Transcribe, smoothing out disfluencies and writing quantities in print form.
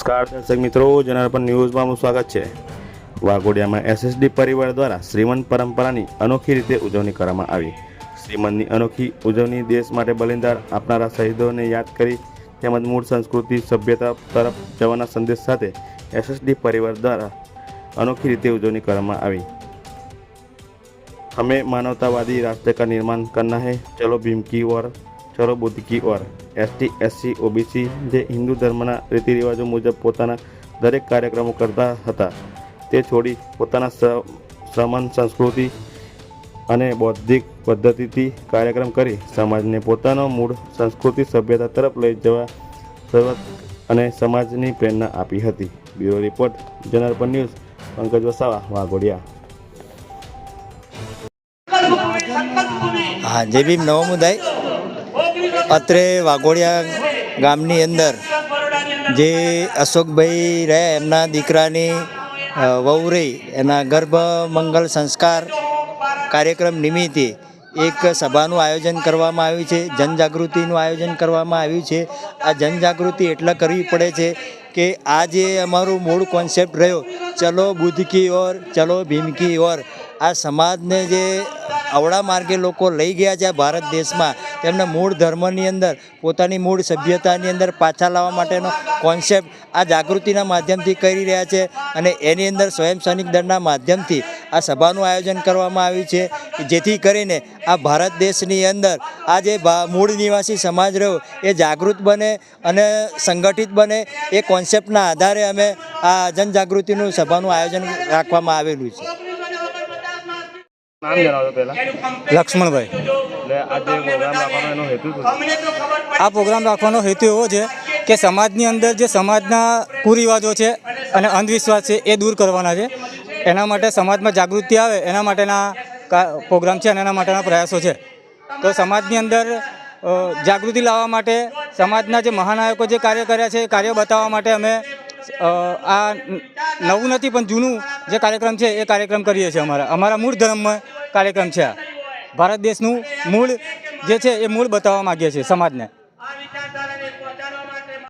નમસ્કાર દર્શક મિત્રો, જનાર્પણ ન્યૂઝમાં સ્વાગત છે। વાઘોડિયામાં એસએસડી પરિવાર દ્વારા શ્રીમંત પરંપરાની અનોખી રીતે ઉજવણી કરવામાં આવી। શ્રીમંતની અનોખી ઉજવણી દેશ માટે બલિદાન આપનારા શહીદોને યાદ કરી તેમજ મૂળ સંસ્કૃતિ સભ્યતા તરફ જવાના સંદેશ સાથે એસએસડી પરિવાર દ્વારા અનોખી રીતે ઉજવણી કરવામાં આવી। हमें मानवतावादी राष्ट्र का निर्माण करना है, चलो भीम की ओर, चलो बुद्ध की ओर। एसटी एससी ओबीसी જે હિન્દુ ધર્મના રીતિ રિવાજો મુજબ પોતાના દરેક કાર્યક્રમો કરતા હતા તે છોડી પોતાના શ્રમણ સંસ્કૃતિ અને બૌદ્ધિક પદ્ધતિથી કાર્યક્રમ કરી સમાજને પોતાનો મૂળ સંસ્કૃતિ સભ્યતા તરફ લઈ જવા શરૂઆત અને સમાજની પ્રેરણા આપી હતી। Bureau report, જનાર્પણ news, Pankaj Vasava, Waghodia. हाँ, जय भीम नवमुदाय। અત્રે વાઘોડિયા ગામની અંદર જે અશોકભાઈ રહ્યા એમના દીકરાની વહુ રહી એના ગર્ભ મંગલ સંસ્કાર કાર્યક્રમ નિમિત્તે એક સભાનું આયોજન કરવામાં આવ્યું છે, જનજાગૃતિનું આયોજન કરવામાં આવ્યું છે। આ જનજાગૃતિ એટલે કરવી પડે છે કે આ જે અમારું મૂળ કોન્સેપ્ટ રહ્યો ચલો બુદ્ધ કી ઓર, ચલો ભીમ કી ઓર, આ સમાજને જે અવળા માર્ગે લોકો લઈ ગયા છે ભારત દેશમાં તેમના મૂળ ધર્મની અંદર પોતાની મૂળ સભ્યતાની અંદર પાછા લાવવા માટેનો કોન્સેપ્ટ આ જાગૃતિના માધ્યમથી કરી રહ્યા છે અને એની અંદર સ્વયં સૈનિક દળના માધ્યમથી આ સભાનું આયોજન કરવામાં આવ્યું છે જેથી કરીને આ ભારત દેશની અંદર આ જે મૂળ નિવાસી સમાજ રહ્યો એ જાગૃત બને અને સંગઠિત બને એ કોન્સેપ્ટના આધારે અમે આ જનજાગૃતિનું સભાનું આયોજન રાખવામાં આવેલું છે। નામ જણાવો પહેલા। લક્ષ્મણભાઈ। એટલે આજે પ્રોગ્રામ રાખવાનો એનો હેતુ શું છે? આ પ્રોગ્રામ રાખવાનો હેતુ એવો છે કે સમાજની અંદર જે સમાજના કુરિવાજો છે અને અંધવિશ્વાસ છે એ દૂર કરવાના છે। એના માટે સમાજમાં જાગૃતિ આવે એના માટેના પ્રોગ્રામ છે અને એના માટેના પ્રયાસો છે। તો સમાજની અંદર જાગૃતિ લાવવા માટે સમાજના જે મહાનાયકો જે કાર્ય કર્યા છે એ કાર્ય બતાવવા માટે અમે આ નવું નથી પણ જૂનું જે કાર્યક્રમ છે એ કાર્યક્રમ કરીએ છીએ। અમારા મૂળ ધર્મમાં કાર્યક્રમ છે। આ ભારત દેશનું મૂળ જે છે એ મૂળ બતાવવા માગીએ છીએ સમાજને।